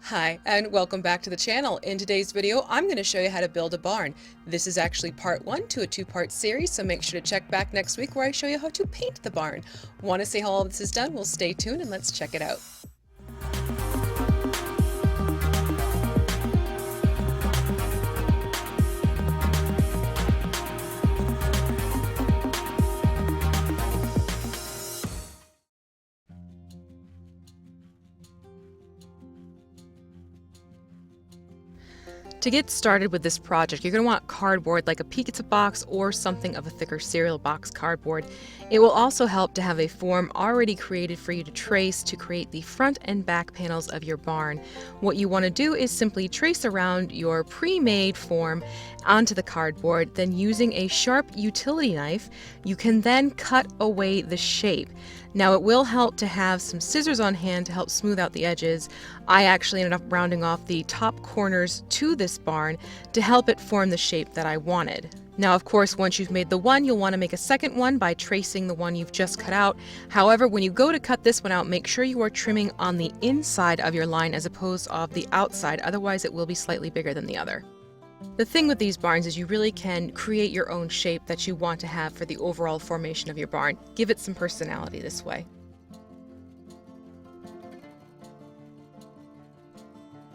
Hi, and welcome back to the channel. In today's video, I'm going to show you how to build a barn. This is actually part 1 to a 2-part series, so make sure to check back next week where I show you how to paint the barn. Want to see how all this is done? Well, stay tuned and let's check it out. To get started with this project, you're going to want cardboard like a pizza box or something of a thicker cereal box cardboard. It will also help to have a form already created for you to trace to create the front and back panels of your barn. What you want to do is simply trace around your pre-made form onto the cardboard, then using a sharp utility knife, you can then cut away the shape. Now it will help to have some scissors on hand to help smooth out the edges. I actually ended up rounding off the top corners to this barn to help it form the shape that I wanted. Now, of course, once you've made the one, you'll want to make a second one by tracing the one you've just cut out. However, when you go to cut this one out, make sure you are trimming on the inside of your line as opposed to the outside, otherwise it will be slightly bigger than the other. The thing with these barns is you really can create your own shape that you want to have for the overall formation of your barn. Give it some personality this way.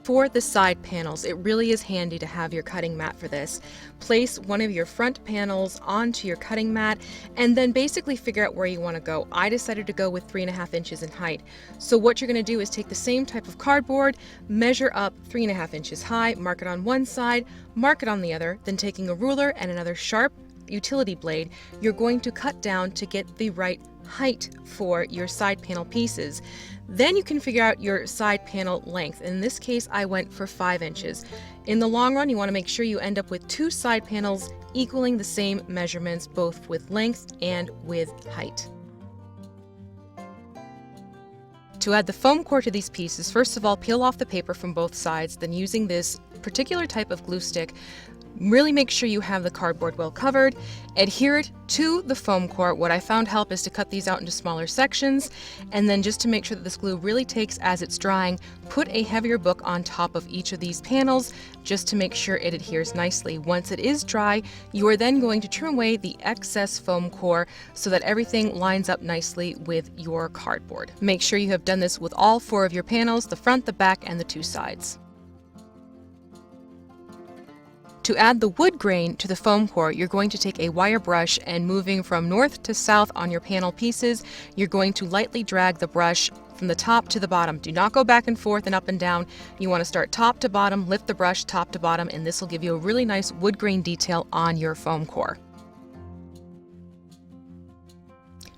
For the side panels, it really is handy to have your cutting mat for this. Place one of your front panels onto your cutting mat and then basically figure out where you want to go. I decided to go with 3.5 inches in height. So what you're going to do is take the same type of cardboard, measure up 3.5 inches high, mark it on one side, mark it on the other, then taking a ruler and another sharp utility blade, you're going to cut down to get the right height for your side panel pieces. Then you can figure out your side panel length. In this case, I went for 5 inches. In the long run, you want to make sure you end up with 2 side panels equaling the same measurements, both with length and with height. To add the foam core to these pieces, first of all, peel off the paper from both sides, then using this particular type of glue stick, really make sure you have the cardboard well covered. Adhere it to the foam core. What I found help is to cut these out into smaller sections, and then just to make sure that this glue really takes as it's drying, put a heavier book on top of each of these panels just to make sure it adheres nicely. Once it is dry, you are then going to trim away the excess foam core so that everything lines up nicely with your cardboard. Make sure you have done this with all 4 of your panels, the front, the back, and the 2 sides. To add the wood grain to the foam core, you're going to take a wire brush and moving from north to south on your panel pieces, you're going to lightly drag the brush from the top to the bottom. Do not go back and forth and up and down. You want to start top to bottom, lift the brush top to bottom, and this will give you a really nice wood grain detail on your foam core.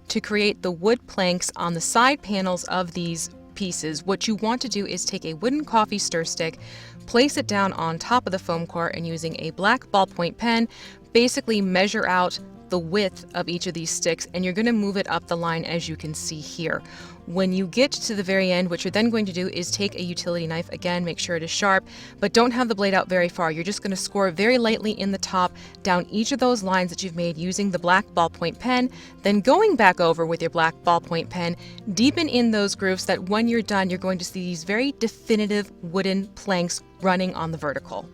To create the wood planks on the side panels of these pieces, what you want to do is take a wooden coffee stir stick, place it down on top of the foam core, and using a black ballpoint pen, basically measure out the width of each of these sticks, and you're going to move it up the line as you can see here. When you get to the very end, what you're then going to do is take a utility knife, again make sure it is sharp, but don't have the blade out very far. You're just going to score very lightly in the top down each of those lines that you've made using the black ballpoint pen, then going back over with your black ballpoint pen, deepen in those grooves that when you're done, you're going to see these very definitive wooden planks running on the vertical.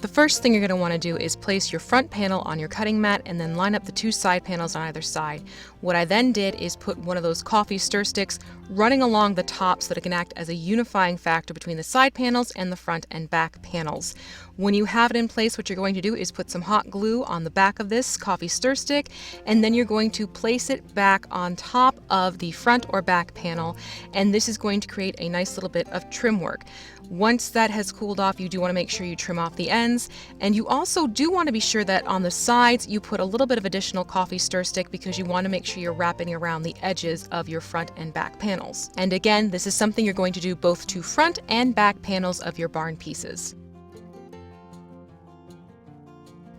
The first thing you're going to want to do is place your front panel on your cutting mat and then line up the 2 side panels on either side. What I then did is put one of those coffee stir sticks running along the top so that it can act as a unifying factor between the side panels and the front and back panels. When you have it in place, what you're going to do is put some hot glue on the back of this coffee stir stick, and then you're going to place it back on top of the front or back panel, and this is going to create a nice little bit of trim work. Once that has cooled off, you do want to make sure you trim off the ends, and you also do want to be sure that on the sides you put a little bit of additional coffee stir stick because you want to make sure you're wrapping around the edges of your front and back panels. And again, this is something you're going to do both to front and back panels of your barn pieces.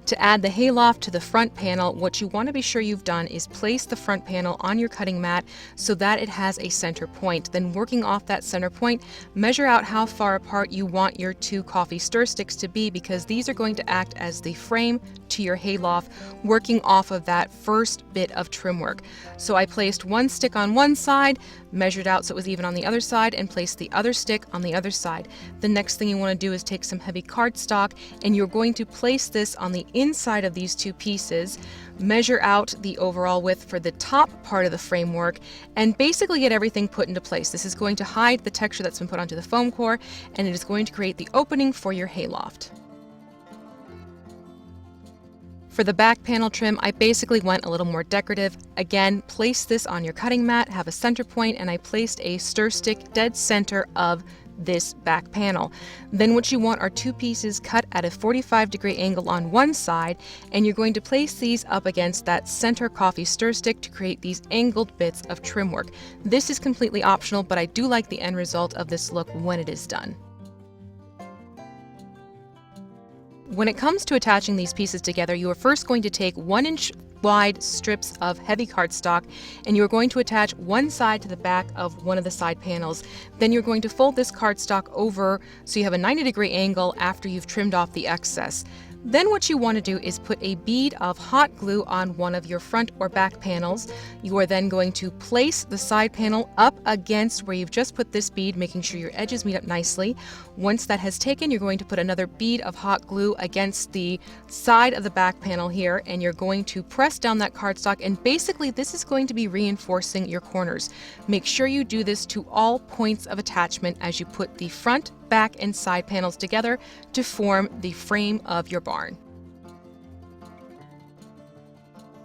To add the hayloft to the front panel, what you want to be sure you've done is place the front panel on your cutting mat so that it has a center point. Then working off that center point, measure out how far apart you want your two coffee stir sticks to be, because these are going to act as the frame to your hayloft, working off of that first bit of trim work. So I placed one stick on one side, measured out so it was even on the other side, and placed the other stick on the other side. The next thing you want to do is take some heavy cardstock, and you're going to place this on the inside of these two pieces, measure out the overall width for the top part of the framework, and basically get everything put into place. This is going to hide the texture that's been put onto the foam core, and it is going to create the opening for your hayloft. For the back panel trim, I basically went a little more decorative. Again, place this on your cutting mat, have a center point, and I placed a stir stick dead center of this back panel. Then what you want are two pieces cut at a 45-degree angle on one side, and you're going to place these up against that center coffee stir stick to create these angled bits of trim work. This is completely optional, but I do like the end result of this look when it is done. When it comes to attaching these pieces together, you are first going to take 1-inch wide strips of heavy cardstock, and you're going to attach one side to the back of one of the side panels. Then you're going to fold this cardstock over so you have a 90-degree angle after you've trimmed off the excess. Then what you want to do is put a bead of hot glue on one of your front or back panels. You are then going to place the side panel up against where you've just put this bead, making sure your edges meet up nicely. Once that has taken, you're going to put another bead of hot glue against the side of the back panel here, and you're going to press down that cardstock, and basically this is going to be reinforcing your corners. Make sure you do this to all points of attachment as you put the front, back, and side panels together to form the frame of your barn.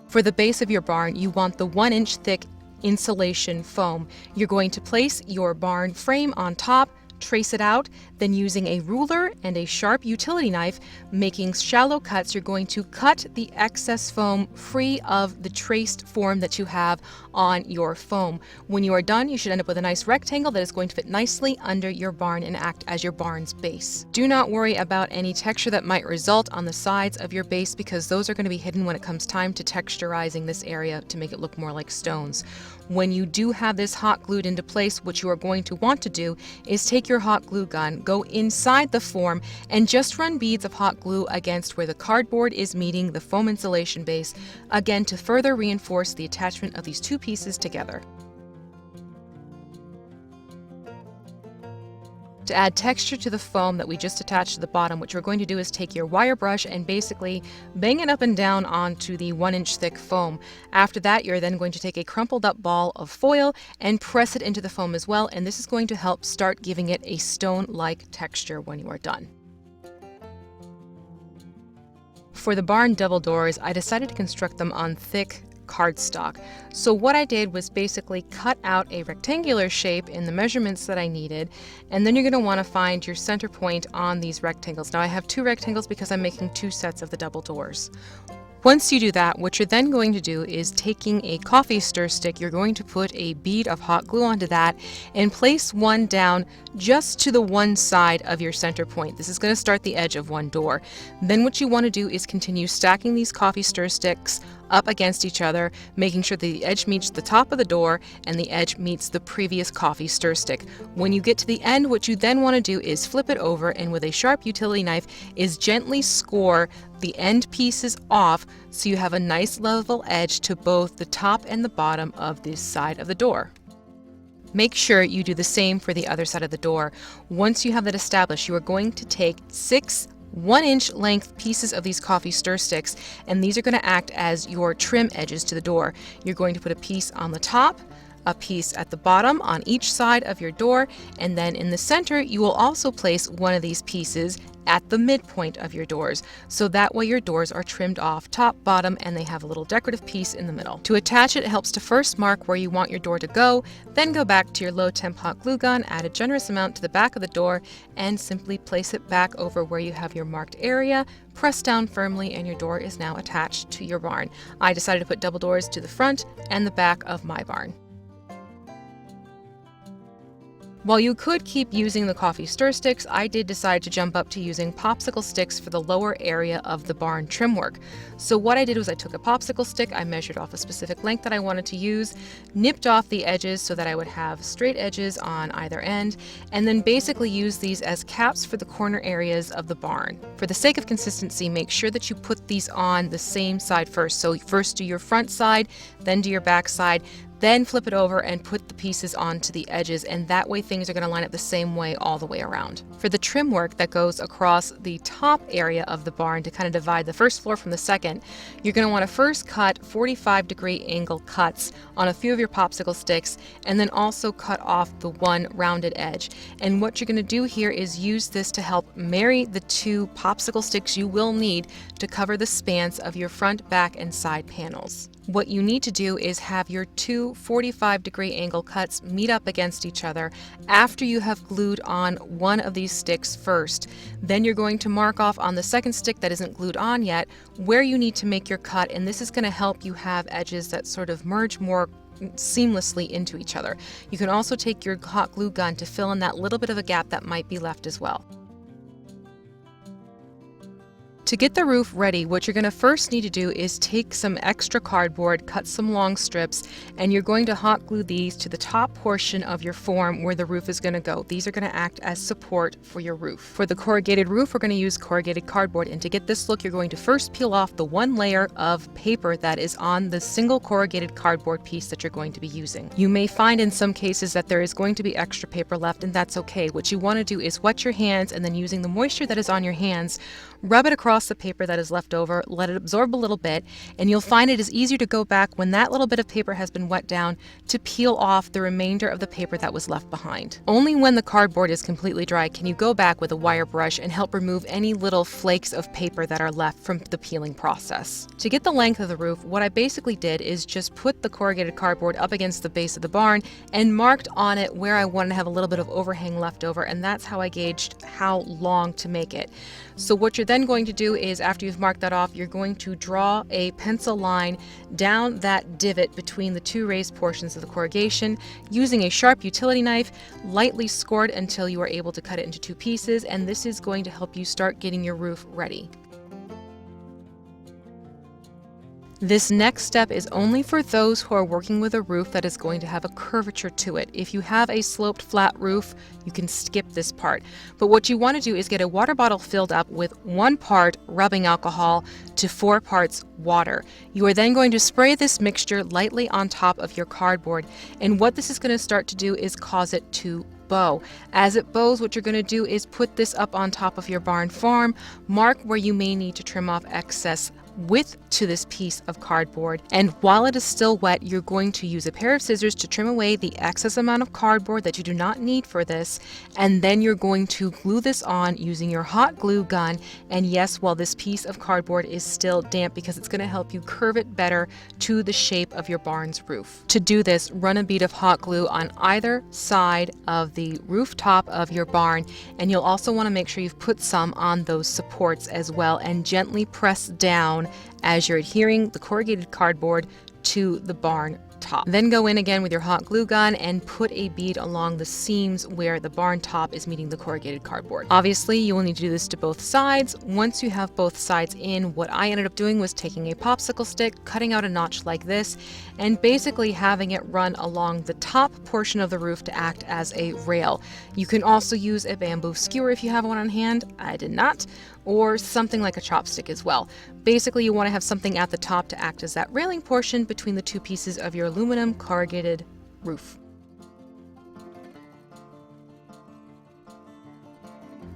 For the base of your barn, you want the 1-inch thick insulation foam. You're going to place your barn frame on top, trace it out, then using a ruler and a sharp utility knife, making shallow cuts, you're going to cut the excess foam free of the traced form that you have on your foam. When you are done, you should end up with a nice rectangle that is going to fit nicely under your barn and act as your barn's base. Do not worry about any texture that might result on the sides of your base, because those are going to be hidden when it comes time to texturizing this area to make it look more like stones. When you do have this hot glued into place, what you are going to want to do is take your hot glue gun, go inside the form, and just run beads of hot glue against where the cardboard is meeting the foam insulation base, again to further reinforce the attachment of these two pieces together. To add texture to the foam that we just attached to the bottom, what you're going to do is take your wire brush and basically bang it up and down onto the 1-inch thick foam. After that, you're then going to take a crumpled up ball of foil and press it into the foam as well, and this is going to help start giving it a stone-like texture when you are done. For the barn double doors, I decided to construct them on thick cardstock. So what I did was basically cut out a rectangular shape in the measurements that I needed, and then you're going to want to find your center point on these rectangles. Now I have 2 rectangles because I'm making 2 sets of the double doors. Once you do that, what you're then going to do is taking a coffee stir stick, you're going to put a bead of hot glue onto that and place one down just to the one side of your center point. This is going to start the edge of one door. Then what you want to do is continue stacking these coffee stir sticks up against each other, making sure the edge meets the top of the door and the edge meets the previous coffee stir stick. When you get to the end, what you then want to do is flip it over, and with a sharp utility knife is gently score the end pieces off so you have a nice level edge to both the top and the bottom of this side of the door. Make sure you do the same for the other side of the door. Once you have that established, you are going to take 6 1-inch length pieces of these coffee stir sticks, and these are going to act as your trim edges to the door. You're going to put a piece on the top, a piece at the bottom on each side of your door, and then in the center you will also place one of these pieces at the midpoint of your doors, so that way your doors are trimmed off top, bottom, and they have a little decorative piece in the middle. To attach it, it helps to first mark where you want your door to go, then go back to your low temp hot glue gun, add a generous amount to the back of the door, and simply place it back over where you have your marked area, press down firmly, and your door is now attached to your barn. I decided to put double doors to the front and the back of my barn. While you could keep using the coffee stir sticks, I did decide to jump up to using popsicle sticks for the lower area of the barn trim work. So what I did was I took a popsicle stick, I measured off a specific length that I wanted to use, nipped off the edges so that I would have straight edges on either end, and then basically used these as caps for the corner areas of the barn. For the sake of consistency, make sure that you put these on the same side first. So first do your front side, then do your back side, then flip it over and put the pieces onto the edges, and that way things are going to line up the same way all the way around. For the trim work that goes across the top area of the barn to kind of divide the first floor from the second, you're going to want to first cut 45-degree angle cuts on a few of your popsicle sticks, and then also cut off the one rounded edge. And what you're going to do here is use this to help marry the two popsicle sticks you will need to cover the spans of your front, back, and side panels. What you need to do is have your two 45-degree angle cuts meet up against each other after you have glued on one of these sticks first. Then you're going to mark off on the second stick that isn't glued on yet where you need to make your cut, and this is going to help you have edges that sort of merge more seamlessly into each other. You can also take your hot glue gun to fill in that little bit of a gap that might be left as well. To get the roof ready, what you're going to first need to do is take some extra cardboard, cut some long strips, and you're going to hot glue these to the top portion of your form where the roof is going to go. These are going to act as support for your roof. For the corrugated roof, we're going to use corrugated cardboard, and to get this look, you're going to first peel off the one layer of paper that is on the single corrugated cardboard piece that you're going to be using. You may find in some cases that there is going to be extra paper left, and that's okay. What you want to do is wet your hands, and then using the moisture that is on your hands, rub it across the paper that is left over, let it absorb a little bit, and you'll find it is easier to go back when that little bit of paper has been wet down to peel off the remainder of the paper that was left behind. Only when the cardboard is completely dry can you go back with a wire brush and help remove any little flakes of paper that are left from the peeling process. To get the length of the roof, what I basically did is just put the corrugated cardboard up against the base of the barn and marked on it where I wanted to have a little bit of overhang left over, and that's how I gauged how long to make it. So what you're then going to do is, after you've marked that off, you're going to draw a pencil line down that divot between the two raised portions of the corrugation using a sharp utility knife. Lightly score it until you are able to cut it into two pieces, and this is going to help you start getting your roof ready. This next step is only for those who are working with a roof that is going to have a curvature to it. If you have a sloped flat roof, you can skip this part. But what you want to do is get a water bottle filled up with 1 part rubbing alcohol to 4 parts water. You are then going to spray this mixture lightly on top of your cardboard, and what this is going to start to do is cause it to bow. As it bows, what you're going to do is put this up on top of your barn form, mark where you may need to trim off excess width to this piece of cardboard, and while it is still wet, you're going to use a pair of scissors to trim away the excess amount of cardboard that you do not need for this, and then you're going to glue this on using your hot glue gun. And yes, while this piece of cardboard is still damp, because it's going to help you curve it better to the shape of your barn's roof. To do this, run a bead of hot glue on either side of the rooftop of your barn, and you'll also want to make sure you've put some on those supports as well, and gently press down as you're adhering the corrugated cardboard to the barn top. Then go in again with your hot glue gun and put a bead along the seams where the barn top is meeting the corrugated cardboard. Obviously, you will need to do this to both sides. Once you have both sides in, what I ended up doing was taking a popsicle stick, cutting out a notch like this, and basically having it run along the top portion of the roof to act as a rail. You can also use a bamboo skewer if you have one on hand. I did not. Or something like a chopstick as well. Basically, you want to have something at the top to act as that railing portion between the two pieces of your aluminum corrugated roof.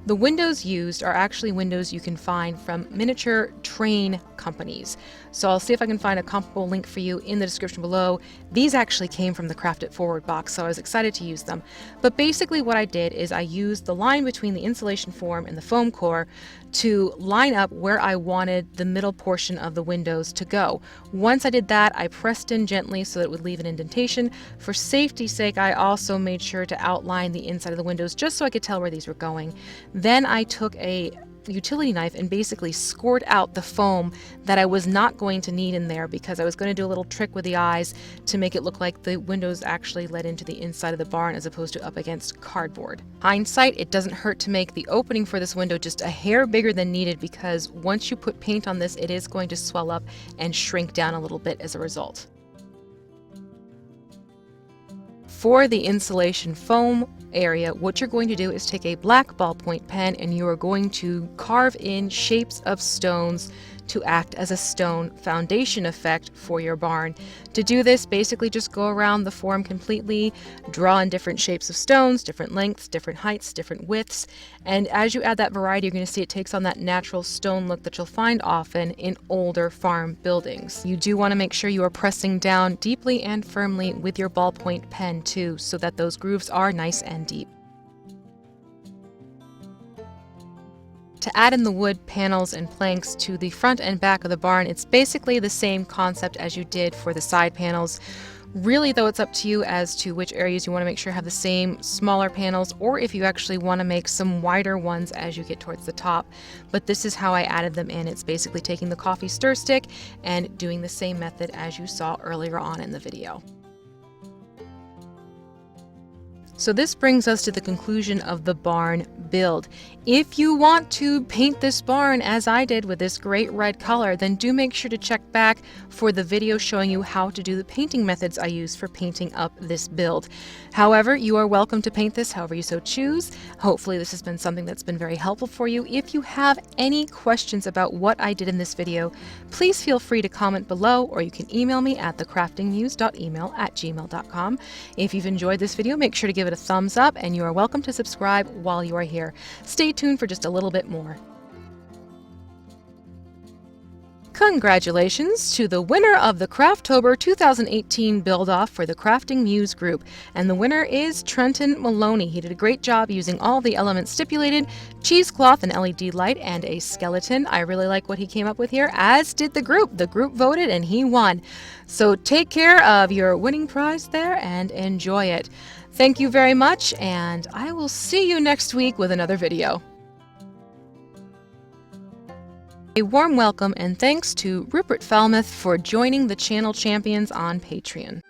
The windows used are actually windows you can find from miniature train companies. So I'll see if I can find a comparable link for you in the description below. These actually came from the Craft It Forward box, so I was excited to use them. But basically what I did is I used the line between the insulation form and the foam core to line up where I wanted the middle portion of the windows to go. Once I did that, I pressed in gently so that it would leave an indentation. For safety's sake, I also made sure to outline the inside of the windows just so I could tell where these were going. Then I took a utility knife and basically scored out the foam that I was not going to need in there, because I was going to do a little trick with the eyes to make it look like the windows actually led into the inside of the barn as opposed to up against cardboard. Hindsight, it doesn't hurt to make the opening for this window just a hair bigger than needed, because once you put paint on this, it is going to swell up and shrink down a little bit as a result. For the insulation foam area, what you're going to do is take a black ballpoint pen and you are going to carve in shapes of stones to act as a stone foundation effect for your barn. To do this, basically just go around the form completely, draw in different shapes of stones, different lengths, different heights, different widths, and as you add that variety, you're going to see it takes on that natural stone look that you'll find often in older farm buildings. You do want to make sure you are pressing down deeply and firmly with your ballpoint pen too, so that those grooves are nice and deep. To add in the wood panels and planks to the front and back of the barn, it's basically the same concept as you did for the side panels. Really, though, it's up to you as to which areas you want to make sure have the same smaller panels, or if you actually want to make some wider ones as you get towards the top. But this is how I added them in. It's basically taking the coffee stir stick and doing the same method as you saw earlier on in the video. So this brings us to the conclusion of the barn build. If you want to paint this barn as I did with this great red color, then do make sure to check back for the video showing you how to do the painting methods I use for painting up this build. However, you are welcome to paint this however you so choose. Hopefully this has been something that's been very helpful for you. If you have any questions about what I did in this video, please feel free to comment below, or you can email me at thecraftingmuse.email@gmail.com. If you've enjoyed this video, make sure to give it a thumbs up, and you are welcome to subscribe while you are here. Stay tuned for just a little bit more. Congratulations to the winner of the Crafttober 2018 build-off for the Crafting Muse group, and the winner is Trenton Maloney. He did a great job using all the elements stipulated: cheesecloth, an LED light, and a skeleton. I really like what he came up with here, as did the group. The group voted and he won. So take care of your winning prize there and enjoy it. Thank you very much, and I will see you next week with another video. A warm welcome and thanks to Rupert Falmouth for joining the channel champions on Patreon.